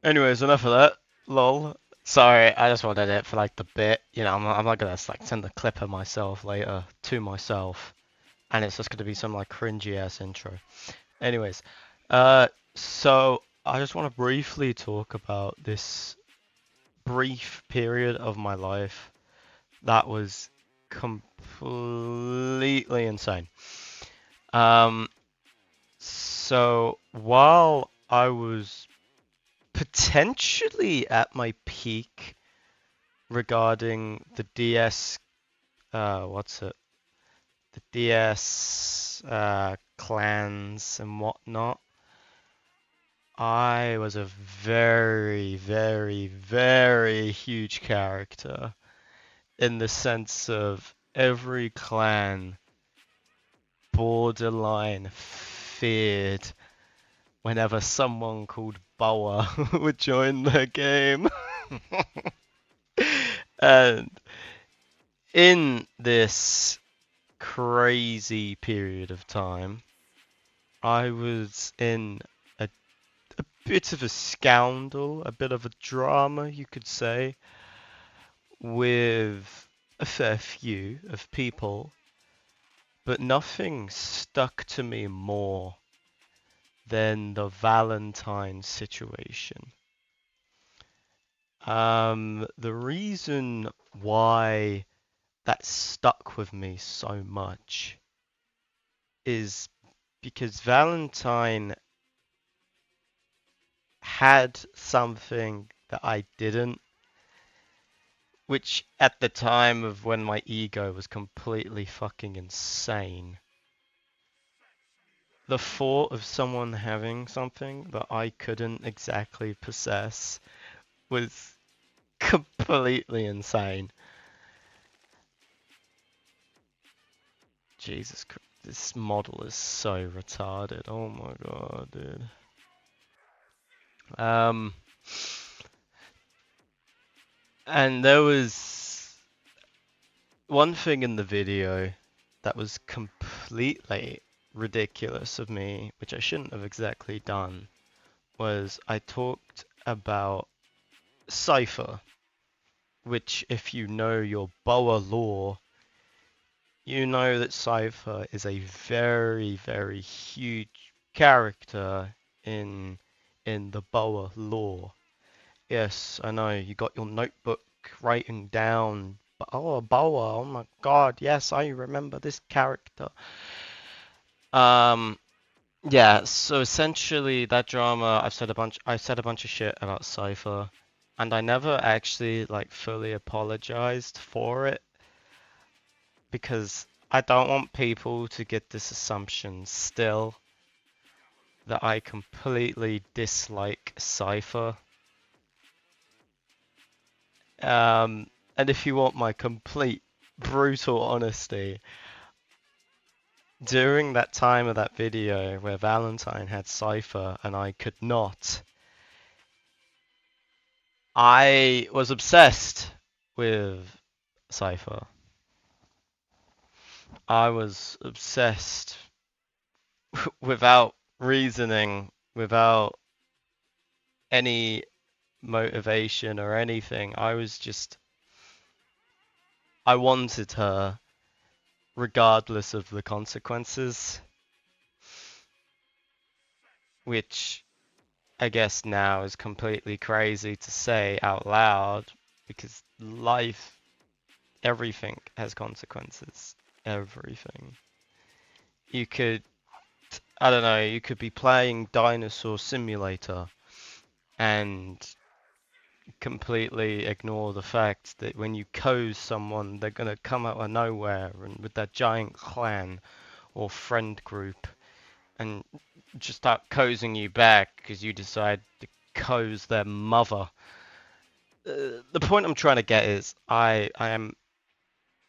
Anyways, enough of that. Lol. Sorry, I just wanted it for like the bit. I'm not gonna like send a clip of myself later to myself, and it's just gonna be some like cringy ass intro. Anyways, so I just want to briefly talk about this brief period of my life that was completely insane. Um, so while I was potentially at my peak regarding the DS, what's it? The DS clans and whatnot. I was a very, very, very huge character in the sense of every clan borderline feared whenever someone called Boa would join the game. And in this crazy period of time, I was in a bit of a scandal, a bit of a drama, you could say, with a fair few of people, but nothing stuck to me more than the Valentine situation. The reason why that stuck with me so much is because Valentine had something that I didn't, which at the time of when my ego was completely fucking insane. The thought of someone having something that I couldn't exactly possess was completely insane. Jesus Christ, this model is so retarded. Oh my god, dude. Um, and there was one thing in the video that was completely ridiculous of me, which I shouldn't have exactly done, was I talked about Cypher, which if you know your Boa lore, you know that Cypher is a very, very huge character in the Boa lore. Yes, I know, you got your notebook writing down, oh, Boa, oh my god, yes, I remember this character. Um, yeah, so essentially that drama, I said a bunch of shit about Cypher, and I never actually like fully apologized for it because I don't want people to get this assumption still that I completely dislike Cypher. And if you want my complete brutal honesty, during that time of that video where Valentine had Cypher and I could not, I was obsessed with Cypher. I was obsessed without reasoning, without any motivation or anything. I wanted her regardless of the consequences, which I guess now is completely crazy to say out loud because life, everything has consequences. Everything. You could, I don't know, you could be playing Dinosaur Simulator and completely ignore the fact that when you coze someone, they're gonna come out of nowhere and with that giant clan or friend group and just start cozing you back because you decide to coze their mother. The point I'm trying to get is I am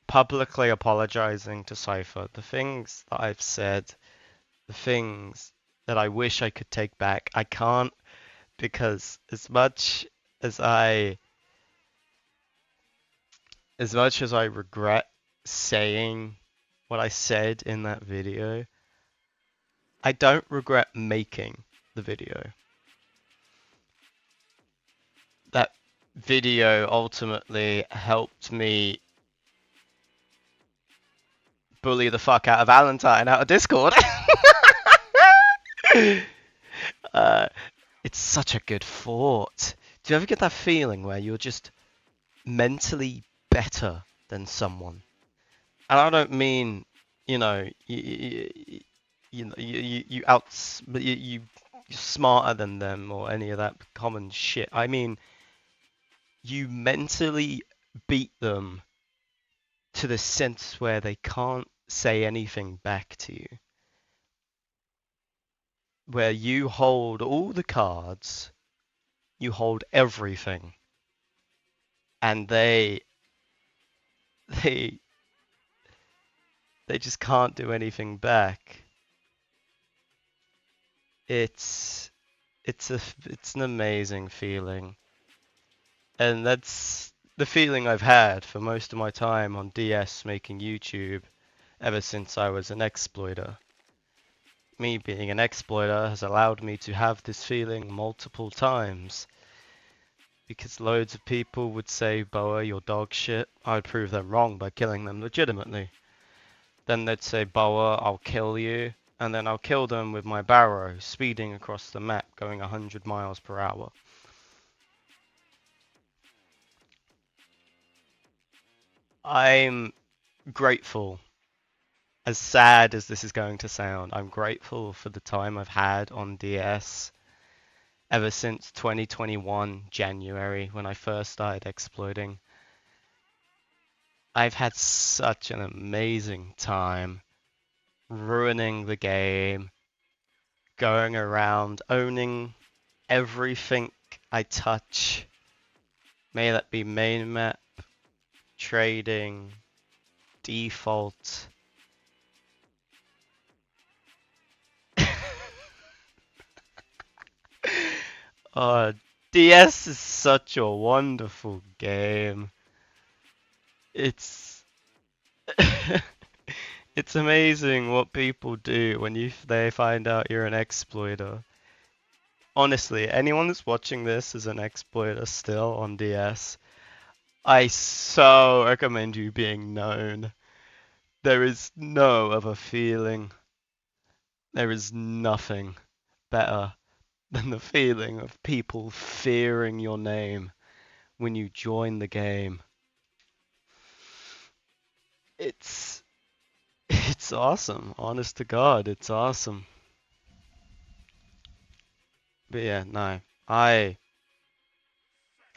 publicly apologizing to Cypher. The things that I've said, the things that I wish I could take back, I can't because as I as much as I regret saying what I said in that video, I don't regret making the video. That video ultimately helped me bully the fuck out of Valentine out of Discord. uh, it's such a good thought. Do you ever get that feeling where you're just mentally better than someone? And I don't mean, you know, you you're smarter than them or any of that common shit. I mean, you mentally beat them to the sense where they can't say anything back to you, where you hold all the cards, you hold everything, and they they just can't do anything back. It's it's an amazing feeling. And that's the feeling I've had for most of my time on DS making YouTube ever since I was an exploiter. Me being an exploiter has allowed me to have this feeling multiple times because loads of people would say, Boa, you're dog shit. I'd prove them wrong by killing them legitimately. Then they'd say, Boa, I'll kill you. And then I'll kill them with my barrow, speeding across the map, going 100 miles per hour. I'm grateful. As sad as this is going to sound, I'm grateful for the time I've had on DS ever since 2021 January when I first started exploiting. I've had such an amazing time ruining the game, going around, owning everything I touch. May that be main map, trading, default. Oh, DS is such a wonderful game. It's it's amazing what people do when they find out you're an exploiter. Honestly, anyone that's watching this is an exploiter still on DS. I so recommend you being known. There is no other feeling. There is nothing better than the feeling of people fearing your name when you join the game. It's it's awesome. Honest to God, it's awesome. But yeah, no.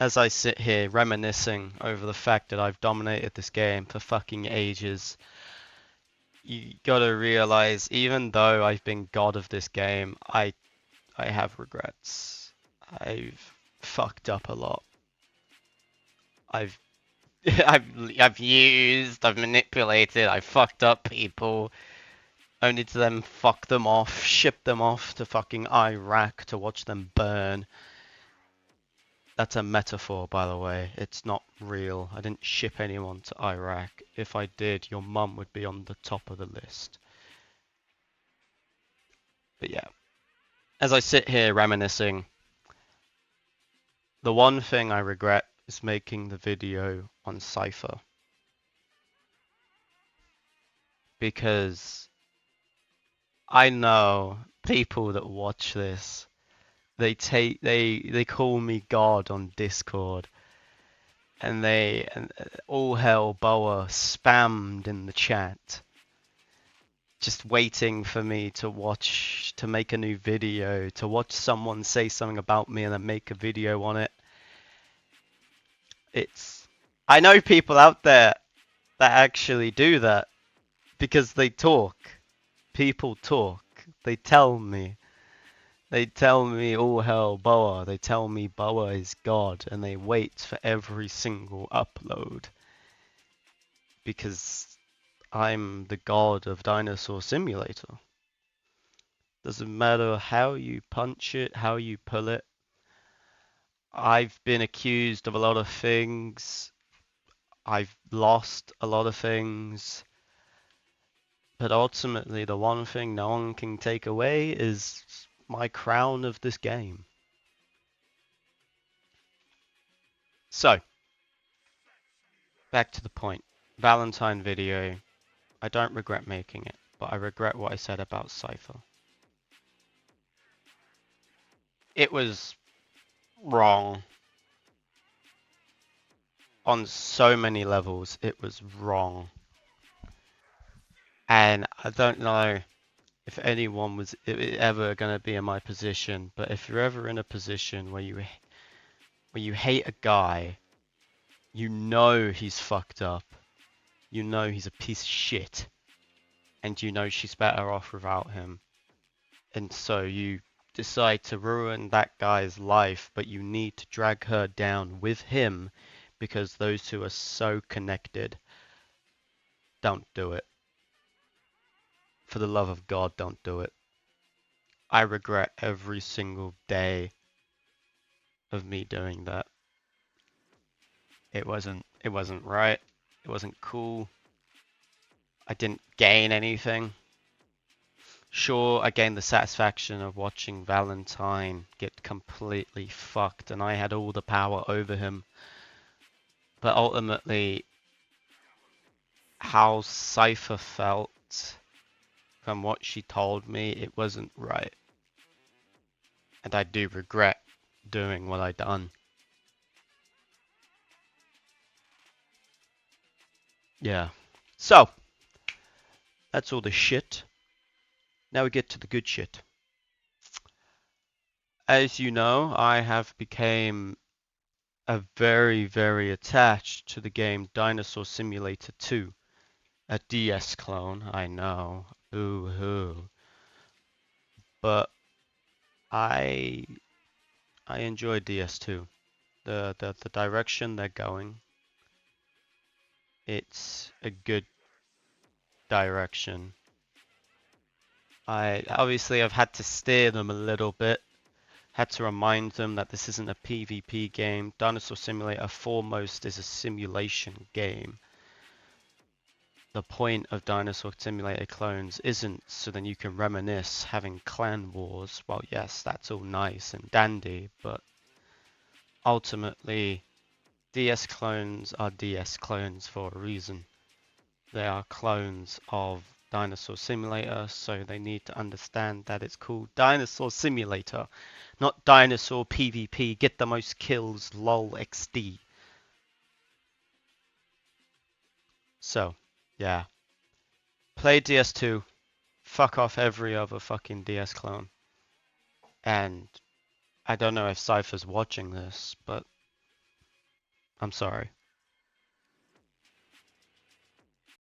As I sit here reminiscing over the fact that I've dominated this game for fucking ages, you gotta realize, even though I've been god of this game, I have regrets. I've fucked up a lot. I've I've used, I've manipulated, I've fucked up people, only to then fuck them off, ship them off to fucking Iraq to watch them burn. That's a metaphor, by the way. It's not real. I didn't ship anyone to Iraq. If I did, your mum would be on the top of the list. But yeah, as I sit here reminiscing, the one thing I regret is making the video on Cypher. Because I know people that watch this, they call me God on Discord, and all hell Boa spammed in the chat, just waiting for me to make a new video, to watch someone say something about me and then make a video on it. I know people out there that actually do that because they talk. People talk. They tell me. They tell me all hell Boa. They tell me Boa is God, and they wait for every single upload because I'm the god of Dinosaur Simulator. Doesn't matter how you punch it, how you pull it. I've been accused of a lot of things. I've lost a lot of things. But ultimately, the one thing no one can take away is my crown of this game. So, back to the point. Valentine video. I don't regret making it, but I regret what I said about Cypher. It was wrong. On so many levels, it was wrong. And I don't know if anyone was ever going to be in my position, but if you're ever in a position where you hate a guy, you know he's fucked up, you know he's a piece of shit, and you know she's better off without him, and so you decide to ruin that guy's life, but you need to drag her down with him because those two are so connected. Don't do it. For the love of God, don't do it. I regret every single day of me doing that. It wasn't right. It wasn't cool. I didn't gain anything. Sure, I gained the satisfaction of watching Valentine get completely fucked and I had all the power over him. But ultimately, how Cypher felt from what she told me, it wasn't right. And I do regret doing what I done. Yeah. So, that's all the shit. Now we get to the good shit. As you know, I have become a very, very attached to the game Dinosaur Simulator 2. A DS clone, I know. Boo-hoo. But I enjoy DS2. The direction they're going, it's a good direction. I've had to steer them a little bit. Had to remind them that this isn't a PvP game. Dinosaur Simulator foremost is a simulation game. The point of Dinosaur Simulator clones isn't so then you can reminisce having clan wars. Well, yes, that's all nice and dandy, but ultimately, DS clones are DS clones for a reason. They are clones of Dinosaur Simulator, so they need to understand that it's called Dinosaur Simulator, not Dinosaur PvP. Get the most kills, lol XD. So, yeah. Play DS2. Fuck off every other fucking DS clone. And I don't know if Cypher's watching this, but I'm sorry.